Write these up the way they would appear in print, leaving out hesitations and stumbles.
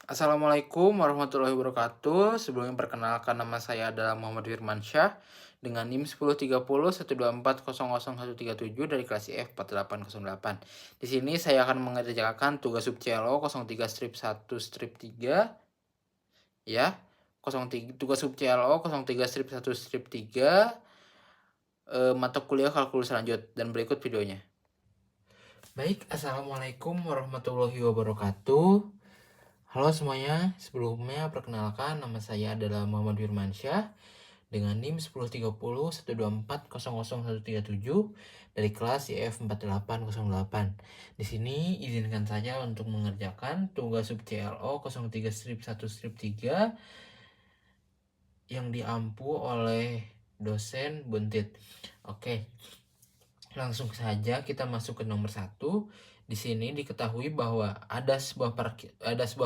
Assalamualaikum warahmatullahi wabarakatuh. Sebelumnya perkenalkan, nama saya adalah Muhammad Firmansyah dengan NIM 1030 124 00137 dari kelas IF 4808. Di sini saya akan mengerjakan tugas sub CLO 03 strip 1 strip 3 ya. 03 tugas sub CLO 03 strip 1 strip 3 mata kuliah kalkulus lanjut, dan berikut videonya. Baik, assalamualaikum warahmatullahi wabarakatuh. Halo semuanya, sebelumnya perkenalkan, nama saya adalah Muhammad Firmansyah dengan NIM 1030 124 00137 dari kelas IF 4808. Di sini izinkan saya untuk mengerjakan tugas sub CLO 03 strip 1 strip 3 yang diampu oleh dosen Buntit. Oke, langsung saja kita masuk ke nomor 1. Di sini diketahui bahwa ada sebuah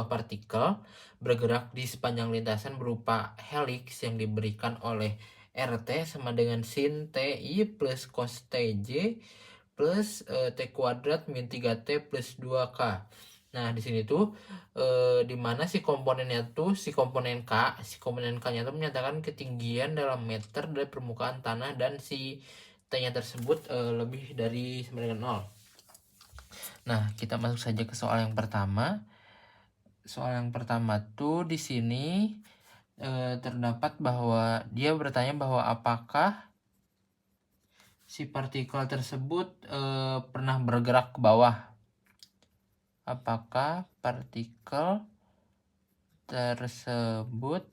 partikel bergerak di sepanjang lintasan berupa helix yang diberikan oleh RT sama dengan sin TI plus cos TJ plus T kuadrat min 3T plus 2K. Nah, di sini tuh di mana si komponennya tuh si komponen K-nya tuh menyatakan ketinggian dalam meter dari permukaan tanah, dan si T-nya tersebut lebih dari sama dengan 0. Nah, kita masuk saja ke soal yang pertama. Soal yang pertama tuh di sini terdapat bahwa dia bertanya bahwa apakah si partikel tersebut pernah bergerak ke bawah. Apakah partikel tersebut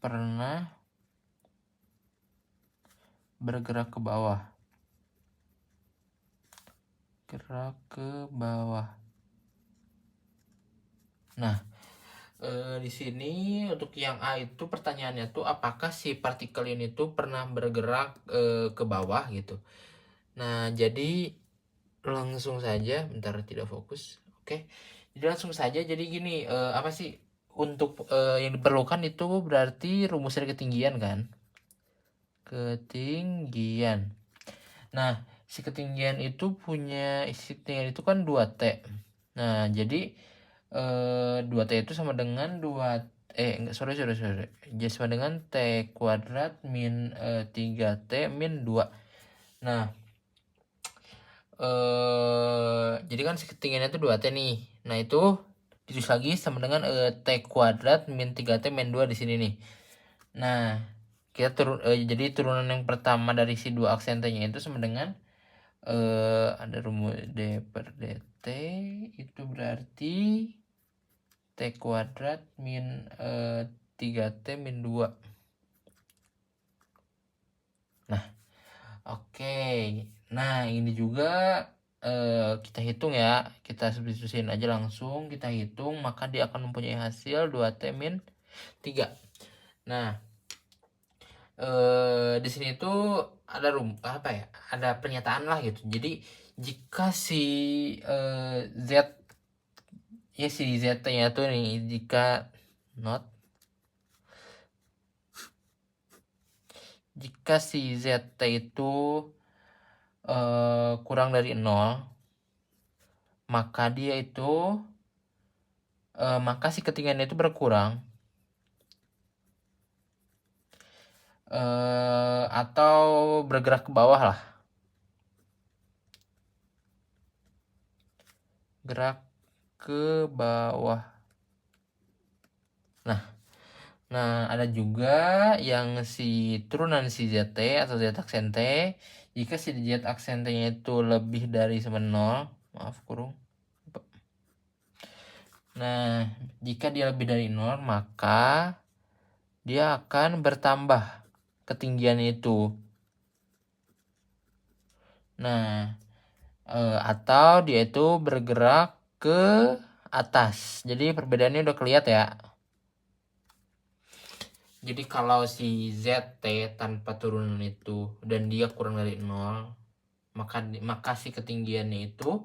pernah bergerak ke bawah. Gerak ke bawah. Nah, di sini untuk yang A itu pertanyaannya tuh apakah si partikel ini tuh pernah bergerak ke bawah gitu. Nah, jadi langsung saja, bentar tidak fokus. Oke. Jadi langsung saja, jadi gini, apa sih untuk yang diperlukan itu berarti rumus dari ketinggian kan? Ketinggian. Nah, si ketinggian itu kan 2T. Nah, jadi 2T itu sama dengan 2 enggak, sorry. Jadi sama dengan T kuadrat min 3T min 2. Nah, jadi kan si ketinggiannya itu 2T nih. Nah, itu ditulis lagi sama dengan T kuadrat min 3T min 2 di sini nih. Nah, kita jadi turunan yang pertama dari si dua aksen T-nya itu sama dengan ada rumus D per DT, itu berarti T kuadrat min 3T min 2. Nah, oke. Nah, ini juga kita hitung ya. Kita substitusiin aja langsung, kita hitung, maka dia akan mempunyai hasil 2T min 3. Nah, di sini tuh ada ada pernyataan lah gitu. Jadi jika si Z, ya si Z-nya tuh nih, jika si ZT itu kurang dari 0, maka dia itu maka si ketinggian itu berkurang atau bergerak ke bawah lah. Gerak ke bawah. Nah, ada juga yang si turunan si ZT atau Z aksen T. Jika si Z aksen T-nya itu lebih dari sama 0, maaf kurung. Nah, jika dia lebih dari 0, maka dia akan bertambah ketinggian itu. Nah, atau dia itu bergerak ke atas. Jadi perbedaannya udah kelihatan ya. Jadi kalau si ZT tanpa turunan itu dan dia kurang dari 0, maka si ketinggiannya itu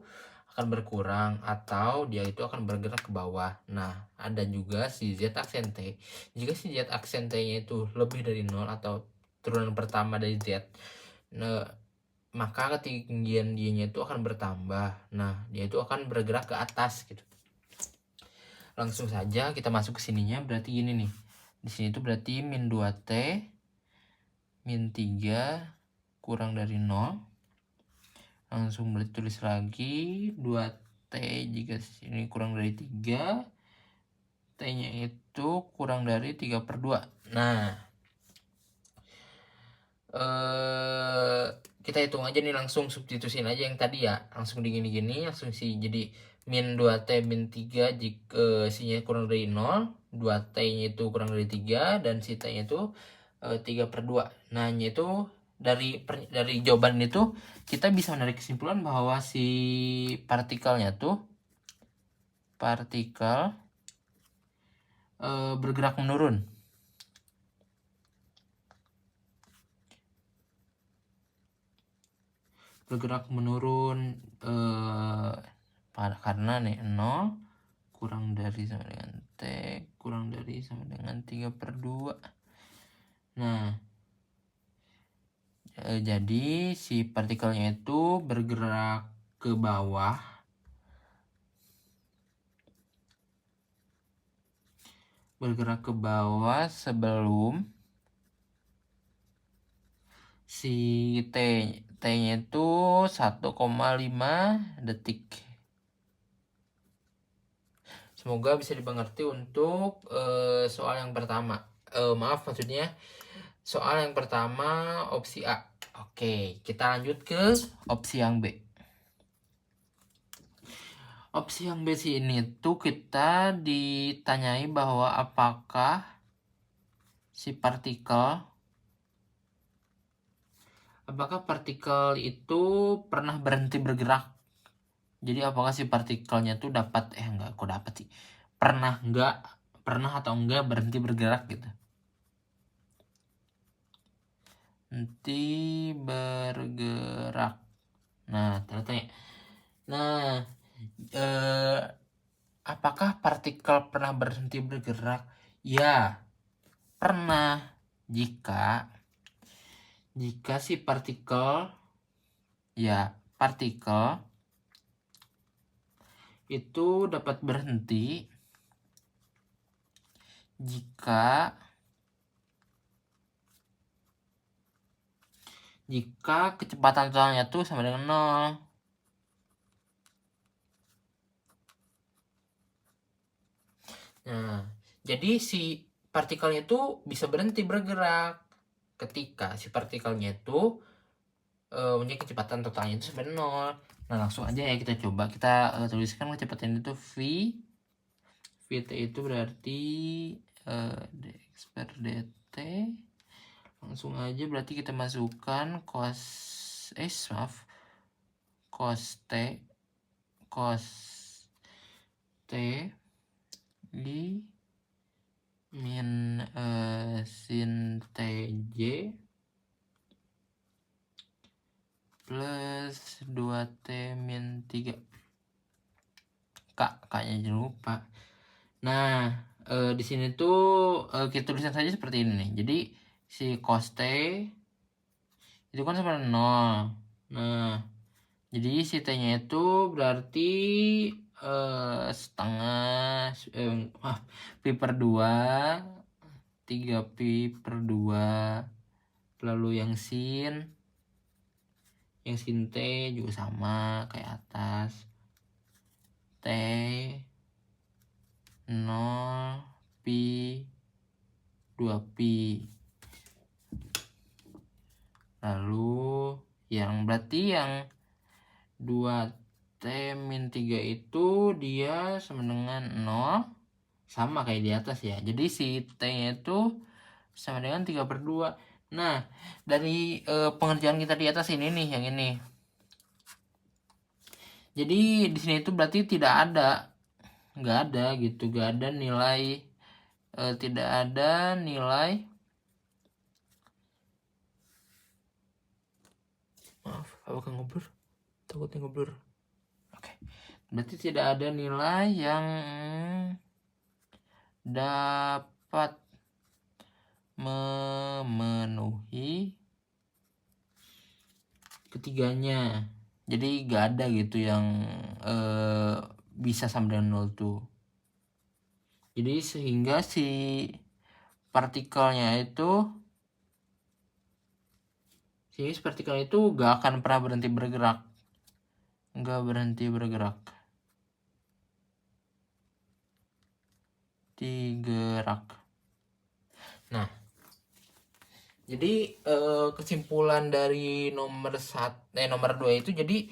akan berkurang atau dia itu akan bergerak ke bawah. Nah, ada juga si Z aksen T. Jika si Z aksen T-nya itu lebih dari 0 atau turunan pertama dari Z, nah, maka ketinggian dia itu akan bertambah. Nah, dia itu akan bergerak ke atas gitu. Langsung saja kita masuk ke sininya, berarti gini nih. Di sini tuh berarti min 2T min 3 kurang dari 0. Langsung berarti tulis lagi 2T jika sini kurang dari 3, T-nya itu kurang dari 3/2. Nah, kita hitung aja nih, langsung substitusin aja yang tadi ya. Langsung digini-gini, langsung sih jadi min 2T min 3 jika C-nya kurang dari 0, 2T-nya itu kurang dari 3, dan si T-nya itu 3/2. Nah, itu dari jawaban itu kita bisa menarik kesimpulan bahwa si partikelnya tuh bergerak menurun. Bergerak menurun karena nih 0 kurang dari sama dengan T kurang dari sama dengan 3/2. Nah, jadi si partikelnya itu bergerak ke bawah sebelum si T-nya itu 1,5 detik. Semoga bisa dimengerti untuk soal yang pertama. Maksudnya soal yang pertama opsi A. Oke, kita lanjut ke opsi yang B. Opsi yang B sini tuh kita ditanyai bahwa apakah si partikel itu pernah berhenti bergerak. Jadi apakah si partikelnya tuh dapat pernah atau enggak berhenti bergerak gitu. Henti bergerak. Nah, ternyata apakah partikel pernah berhenti bergerak? Ya, pernah jika si partikel itu dapat berhenti jika kecepatan totalnya tuh sama dengan 0. Nah, jadi si partikelnya itu bisa berhenti bergerak ketika si partikelnya itu punya kecepatan totalnya itu sama dengan 0. Nah, langsung aja ya kita coba. Kita tuliskan kecepatan itu Vt itu berarti dx/dt. Langsung aja berarti kita masukkan cos T di min sin Tj plus 2T min 3. K-nya jangan lupa. Nah, di sini tuh kita tuliskan saja seperti ini nih. Jadi si cos T itu kan sama dengan 0. Nah, jadi si T-nya itu berarti setengah pi/2, 3 pi/2, lalu yang sin T juga sama kayak atas, T 0 pi 2 pi. Lalu yang berarti yang 2T min 3 itu dia sama dengan 0, sama kayak di atas ya. Jadi si T-nya itu sama dengan 3/2. Nah, dari pengerjaan kita di atas ini nih, yang ini. Jadi di sini itu berarti nggak ada nilai, tidak ada nilai. Maaf, apakah ngobrol? Takutnya ngobrol. Oke. Berarti tidak ada nilai yang dapat memenuhi ketiganya. Jadi gak ada gitu yang bisa sama dengan 0 tuh. Jadi sehingga si partikelnya itu gak akan pernah berhenti bergerak. Gak berhenti bergerak. Digerak. Nah, jadi kesimpulan dari nomor 2 itu, jadi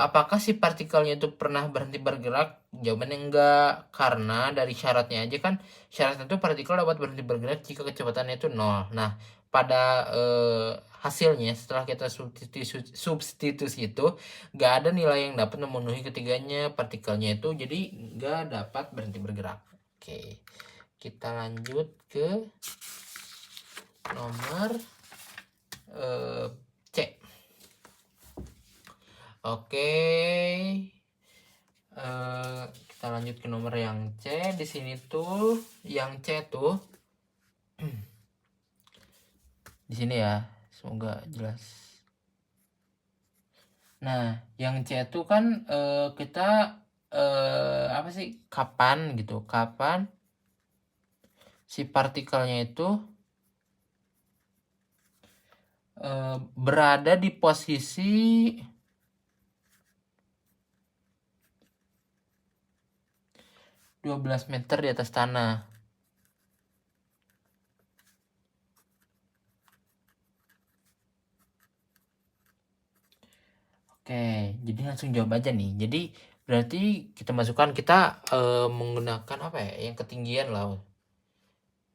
apakah si partikelnya itu pernah berhenti bergerak? Jawabannya enggak, karena dari syaratnya aja kan, syaratnya itu partikel dapat berhenti bergerak jika kecepatannya itu 0. Nah, pada hasilnya setelah kita substitusi itu nggak ada nilai yang dapat memenuhi ketiganya partikelnya itu, jadi nggak dapat berhenti bergerak. Oke, kita lanjut ke nomor C. Oke, kita lanjut ke nomor yang C. Di sini tuh yang C tuh di sini ya, semoga jelas. Nah, yang C itu kan kita apa sih, kapan gitu, kapan si partikelnya itu berada di posisi 12 meter di atas tanah. Oke, jadi langsung jawab aja nih. Jadi berarti kita masukkan, kita menggunakan apa ya, yang ketinggian lah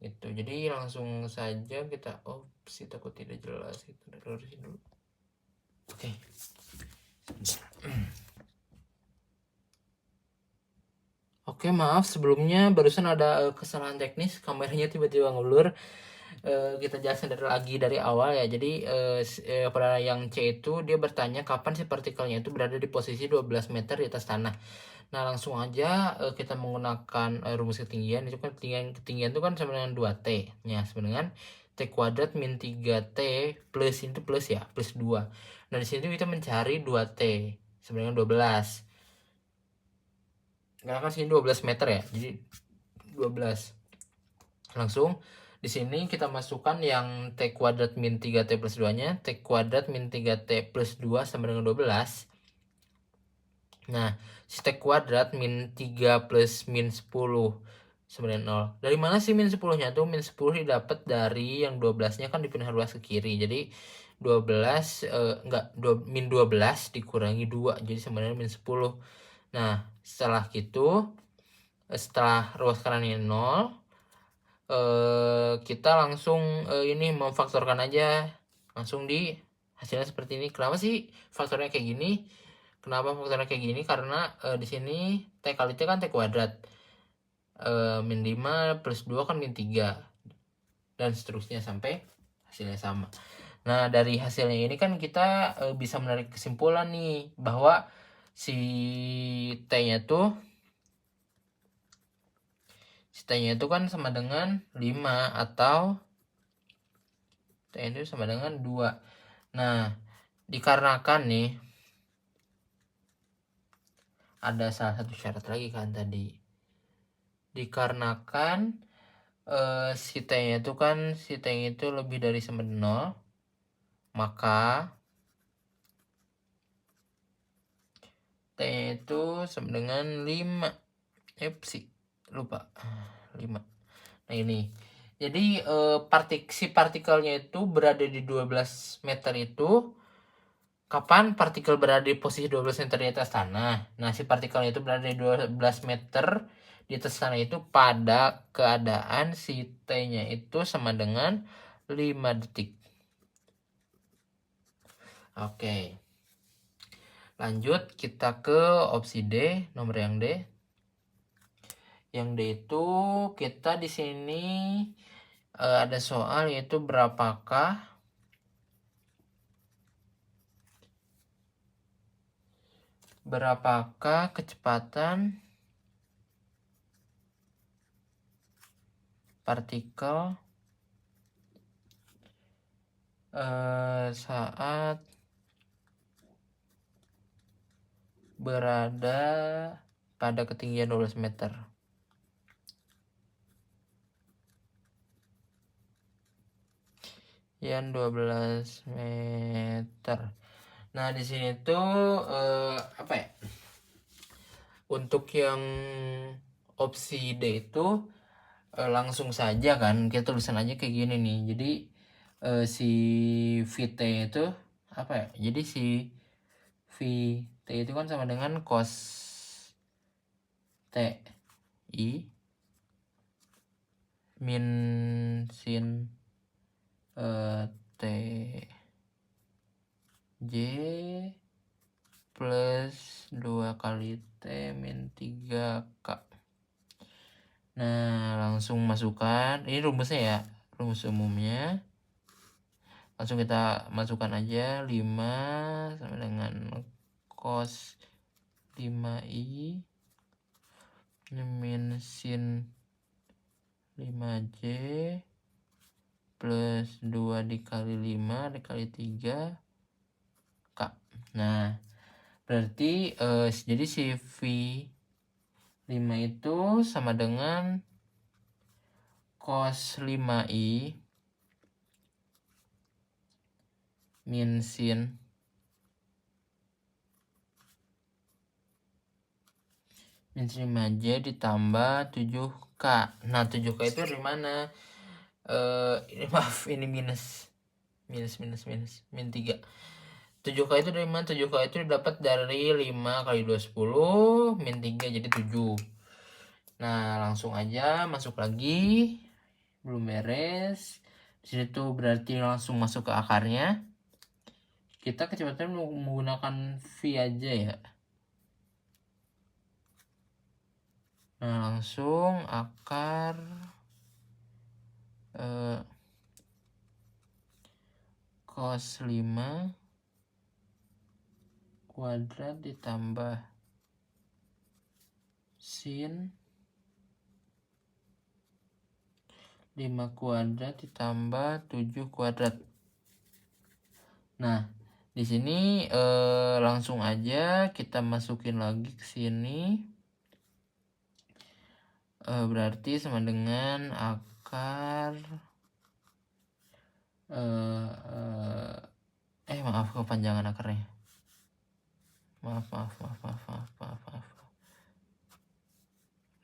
gitu. Jadi langsung saja kita, sih takut tidak jelas, kita lurusin dulu. Oke. Oke, maaf sebelumnya barusan ada kesalahan teknis, kameranya tiba-tiba ngeblur. Kita jelasin lagi dari awal ya. Jadi pada yang C itu dia bertanya kapan si partikelnya itu berada di posisi 12 meter di atas tanah. Nah, langsung aja kita menggunakan rumus ketinggian. Itu kan ketinggian itu kan sama dengan 2T. Ya, sama dengan T kuadrat min 3T plus, itu plus ya, plus 2. Nah, di sini kita mencari 2T sama dengan 12. Karena kan sini 12 meter ya. Jadi 12. Langsung di sini kita masukkan yang T kuadrat min 3T plus 2-nya. T kuadrat min 3T plus 2 sama dengan 12. Nah, si T kuadrat min 3 plus min 10 sama dengan 0. Dari mana sih min 10-nya tuh? Min 10 didapat dari yang 12-nya kan dipindah luas ke kiri. Jadi 12 min 12 dikurangi 2. Jadi sama dengan min 10. Nah, setelah gitu, setelah ruas kanannya 0, kita langsung ini memfaktorkan aja. Langsung di hasilnya seperti ini. Kenapa sih faktornya kayak gini? Kenapa faktornya kayak gini? Karena di sini T kali T kan T kuadrat. Min 5 plus 2 kan min 3. Dan seterusnya sampai hasilnya sama. Nah, dari hasilnya ini kan kita bisa menarik kesimpulan nih, bahwa si T-nya tuh T-nya itu kan sama dengan 5, atau T-nya itu sama dengan 2. Nah, dikarenakan nih ada salah satu syarat lagi kan tadi. Dikarenakan si T-nya itu kan, si T-nya itu lebih dari sama dengan 0, maka T-nya itu sama dengan 5. Lupa. 5. Nah, ini. Jadi si partikelnya itu berada di 12 meter itu. Kapan partikel berada di posisi 12 meter di atas tanah? Nah, si partikelnya itu berada di 12 meter di atas tanah itu pada keadaan si T-nya itu sama dengan 5 detik. Oke. Lanjut kita ke opsi D, nomor yang D. Yang D itu kita di sini ada soal, yaitu berapakah kecepatan partikel saat berada pada ketinggian 12 meter. ketinggian 12 meter. Nah, di sini tuh apa ya? Untuk yang opsi D itu langsung saja kan kita tulisan aja kayak gini nih. Jadi si VT itu apa ya? Jadi si VT itu kan sama dengan cos TI min sin TJ plus 2 kali T min 3K. Nah, langsung masukkan. Ini rumusnya ya, rumus umumnya. Langsung kita masukkan aja 5 sama dengan cos 5i min sin 5j plus 2 dikali 5 dikali 3 K. Nah, berarti jadi si V5 itu sama dengan cos 5i min sin 5j ditambah 7K. Nah, 7K itu dari mana? Ini maaf, ini minus min 3. 7K itu dari mana? 7K itu dapat dari 5 kali 2 10 min 3 jadi 7. Nah, langsung aja masuk lagi. Belum beres. Di situ berarti langsung masuk ke akarnya. Kita kecepatan menggunakan V aja ya. Nah, langsung akar cos 5 kuadrat ditambah sin 5 kuadrat ditambah 7 kuadrat. Nah, di sini langsung aja kita masukin lagi ke sini. Berarti sama dengan akar maaf kepanjangan akarnya. Maaf.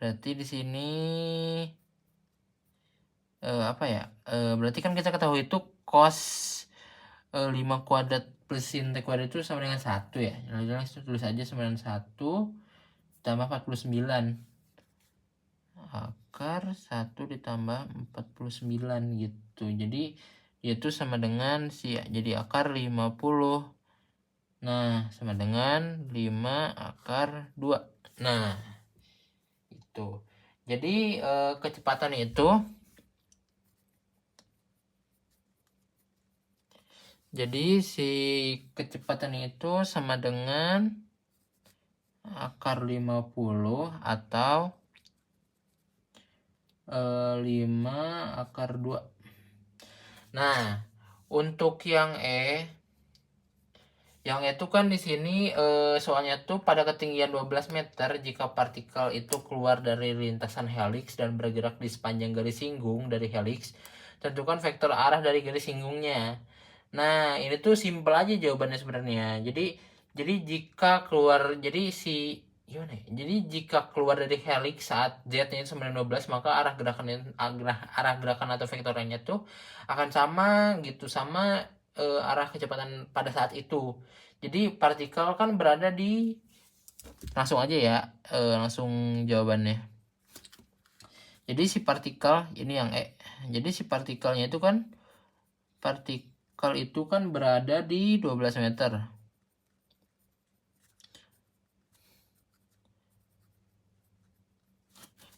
Berarti di sini apa ya? Berarti kan kita ketahui itu cos 5 kuadrat plus sin t kuadrat itu sama dengan 1 ya. Langsung tulis aja sama dengan 1 tambah 49. Akar 1 ditambah 49 gitu. Jadi itu sama dengan jadi akar 50. Nah, sama dengan 5 akar 2. Nah, itu. Jadi kecepatan itu si kecepatan itu sama dengan akar 50 atau 5 akar 2. Nah, untuk yang itu kan di sini soalnya tuh pada ketinggian 12 meter jika partikel itu keluar dari lintasan heliks dan bergerak di sepanjang garis singgung dari heliks, tentukan vektor arah dari garis singgungnya. Nah, ini tuh simpel aja jawabannya sebenarnya. Jadi jika keluar Jadi jika keluar dari heliks saat z-nya itu 12, maka arah gerakan atau vektornya tuh akan sama gitu sama arah kecepatan pada saat itu. Jadi partikel kan berada di langsung aja ya, langsung jawabannya. Jadi si partikel ini yang Jadi si partikelnya itu kan berada di 12 meter.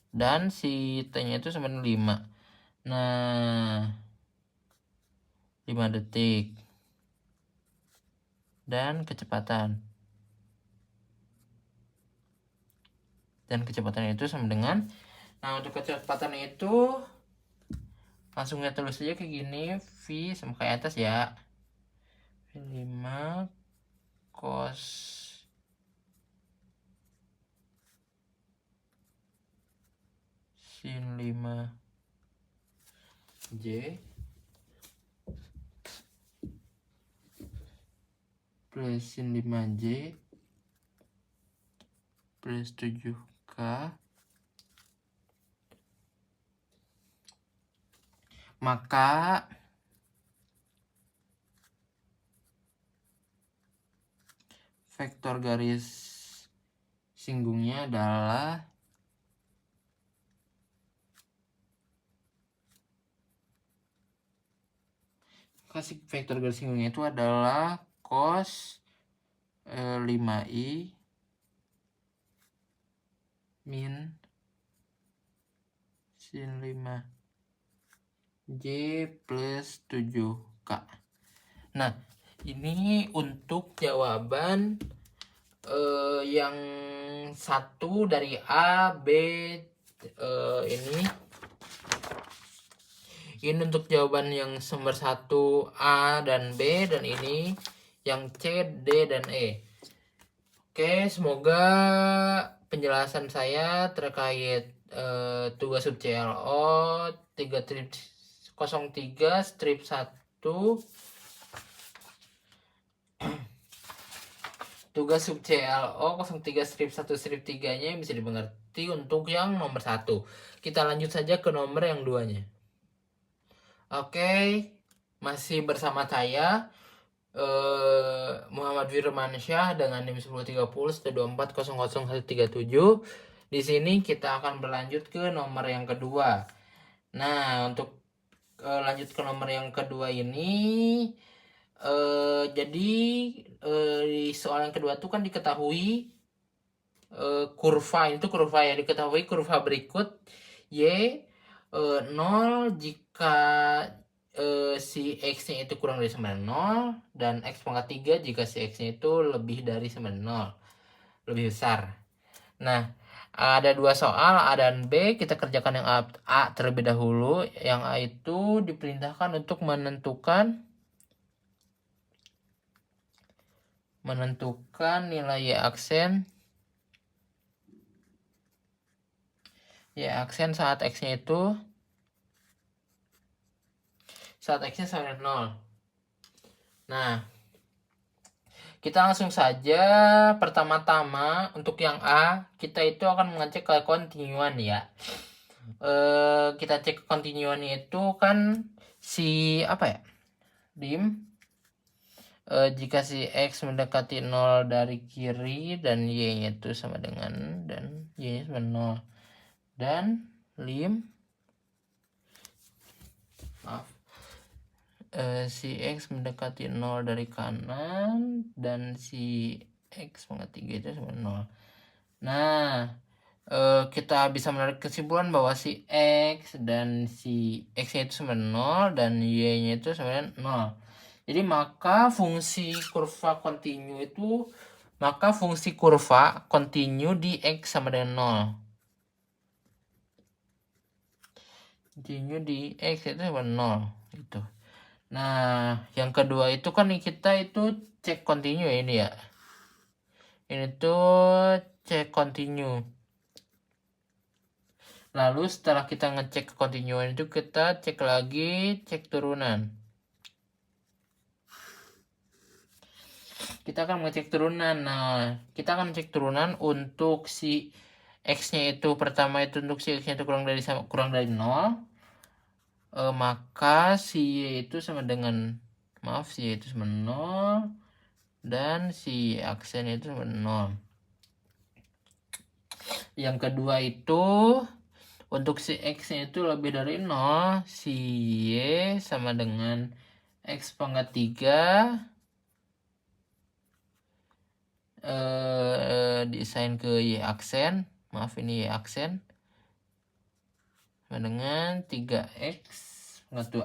Dan si T-nya itu sama dengan 5. Nah, 5 detik. Dan kecepatan. Dan kecepatan itu sama dengan, nah untuk kecepatan itu langsung kita tulis aja kayak gini, V sama kayak atas ya. V5 cos sin 5J plus sin 5J plus 7K maka vektor garis singgungnya adalah vektor garis singgungnya itu adalah cos 5i min sin 5J plus 7K. Nah, ini untuk jawaban yang satu dari A, B, ini untuk jawaban yang nomor 1 A dan B, dan ini yang C, D, dan E. Oke, semoga penjelasan saya terkait tugas sub CLO 03 strip 1 tugas sub CLO 03 strip 1 strip 3 nya bisa dimengerti untuk yang nomor 1. Kita lanjut saja ke nomor yang 2-nya. Oke, masih bersama saya Muhammad Firmansyah dengan NIM 1030-124-00137. Di sini kita akan berlanjut ke nomor yang kedua. Nah, untuk lanjut ke nomor yang kedua ini, jadi di soal yang kedua tuh kan diketahui kurva itu kurva ya, diketahui kurva berikut Y 0 jika si X-nya itu kurang dari sama 0 dan X pangkat 3 jika si X-nya itu lebih dari sama 0, lebih besar. Nah, ada dua soal A dan B. Kita kerjakan yang A terlebih dahulu. Yang A itu diperintahkan untuk menentukan nilai Y aksen saat X-nya itu sama dengan 0. Nah, kita langsung saja. Pertama-tama untuk yang A, kita itu akan mengecek ke kontinuan ya. Kita cek kontinuan itu kan si apa ya? Dim jika si X mendekati 0 dari kiri dan Y-nya itu sama dengan, dan Y-nya sama 0, dan lim si X mendekati 0 dari kanan dan si X pangkat 3 itu sama 0. Nah, kita bisa menarik kesimpulan bahwa si X dan si X-nya itu sama 0 dan Y-nya itu sama dengan 0. Jadi maka fungsi kurva kontinu di X sama dengan 0. Kontinu di X itu sama 0 gitu. Nah, yang kedua itu kan kita itu cek kontinu ya ini ya. Ini tuh cek kontinu. Lalu setelah kita ngecek kontinuan itu kita cek lagi cek turunan. Kita akan mengecek turunan. Nah, kita akan cek turunan untuk si X-nya itu, pertama itu untuk si X-nya itu kurang dari 0. Maka si Y itu sama dengan, si Y itu sama 0 dan si aksen itu sama 0. Yang kedua itu untuk si X-nya itu lebih dari 0, si Y sama dengan X pangkat 3 diassign ke Y aksen, ini Y aksen sama dengan 3X pangkat 2.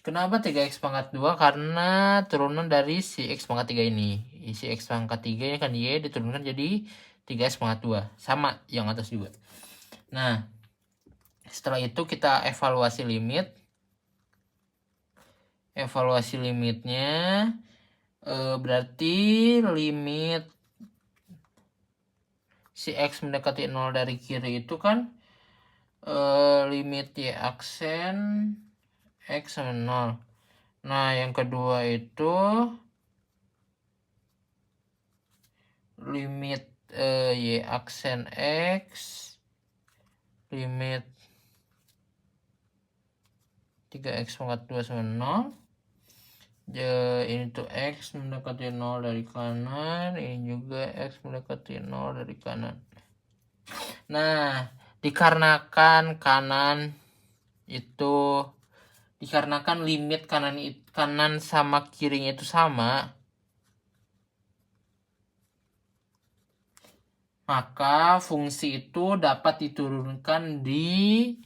Kenapa 3X pangkat 2? Karena turunan dari si X pangkat 3 ini. Si X pangkat 3 ini kan Y diturunkan jadi 3X pangkat 2. Sama yang atas juga. Nah, setelah itu kita evaluasi limit. Evaluasi limitnya berarti limit si X mendekati 0 dari kiri itu kan limit Y aksen X sama 0. Nah, yang kedua itu limit y aksen x, limit 3x pangkat 2 sama 0. Ini tuh x mendekati 0 dari kanan, ini juga x mendekati 0 dari kanan. Nah, dikarenakan limit kanan sama kirinya itu sama, maka fungsi itu dapat diturunkan di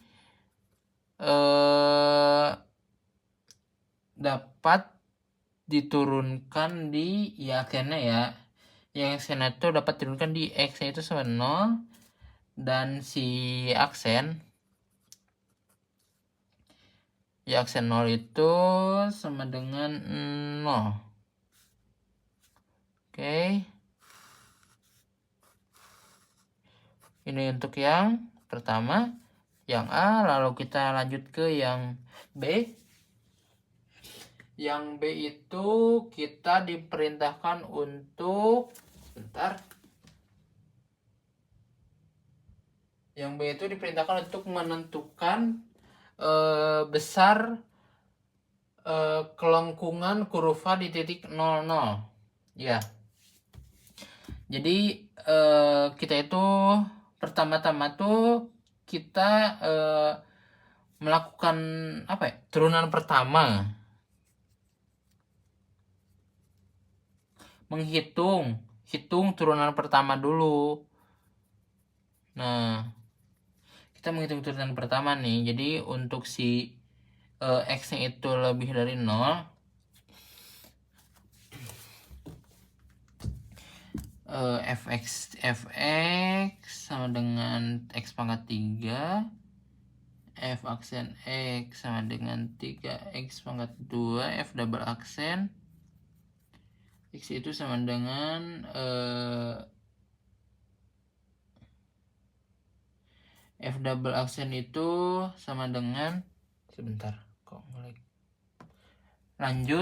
ya karena ya yang aksen itu dapat diturunkan di x itu sama 0 dan si aksen 0 itu sama dengan 0. Oke. Ini untuk yang pertama, yang A. Lalu kita lanjut ke yang B. Yang B itu kita diperintahkan untuk Yang B itu diperintahkan untuk menentukan besar kelengkungan kurva di titik 00. Ya. Jadi kita itu pertama-tama tuh kita melakukan turunan pertama, hitung turunan pertama dulu. Nah, kita menghitung turunan pertama nih. Jadi untuk si x-nya itu lebih dari 0, fx sama dengan x pangkat 3, f aksen x sama dengan 3x pangkat 2, f double aksen x itu sama dengan f double aksen itu sama dengan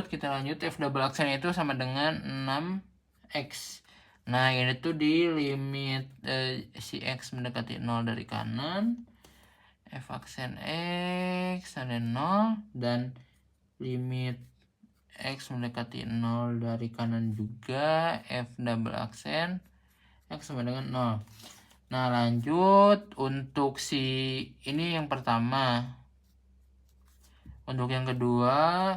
kita lanjut f double aksen itu sama dengan 6x. Nah, ini tuh di limit si x mendekati 0 dari kanan, f aksen x sama dengan 0, dan limit x mendekati 0 dari kanan juga, f double aksen x sama dengan 0. Nah, lanjut untuk si ini yang pertama. Untuk yang kedua,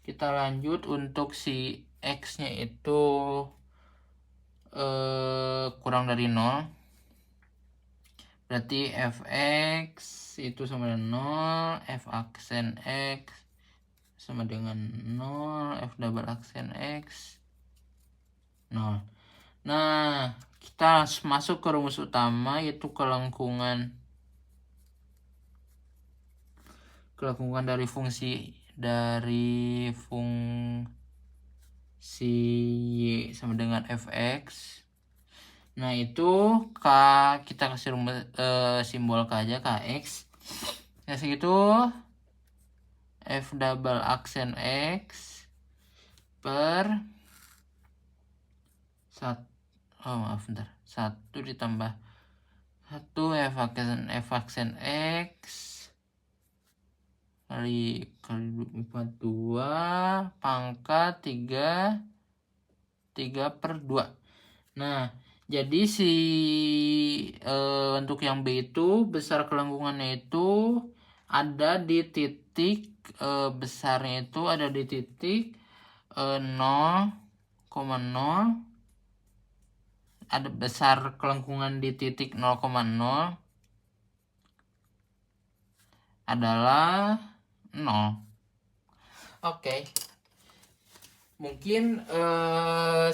kita lanjut untuk si x-nya itu kurang dari 0. Berarti fx itu sama dengan 0, f aksen x sama dengan 0, f double aksen x 0. Nah, kita masuk ke rumus utama, yaitu kelengkungan dari fungsi y sama dengan fx. Nah, itu kita kasih rumus simbol K aja, kx. Nah, segitu f double aksen x per 1 ditambah 1 f aksen x kali 2 pangkat 3/2. Nah, jadi untuk yang B itu besar kelengkungannya itu ada di titik besarnya itu ada di titik 0,0. Ada besar kelengkungan di titik 0,0 adalah 0. Oke. Mungkin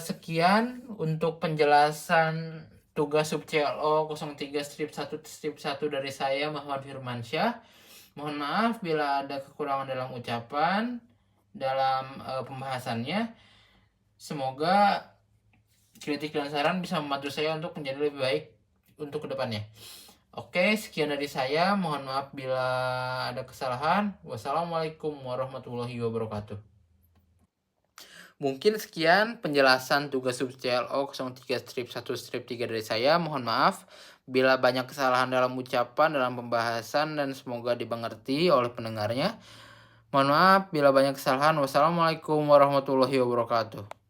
sekian untuk penjelasan tugas sub CLO 03 strip 1 dari saya, Muhammad Firmansyah. Mohon maaf bila ada kekurangan dalam ucapan, dalam pembahasannya. Semoga kritik dan saran bisa membantu saya untuk menjadi lebih baik untuk kedepannya. Oke, sekian dari saya. Mohon maaf bila ada kesalahan. Wassalamualaikum warahmatullahi wabarakatuh. Mungkin sekian penjelasan tugas sub CLO 03-1-3 dari saya. Mohon maaf bila banyak kesalahan dalam ucapan, dalam pembahasan, dan semoga dimengerti oleh pendengarnya. Mohon maaf bila banyak kesalahan. Wassalamualaikum warahmatullahi wabarakatuh.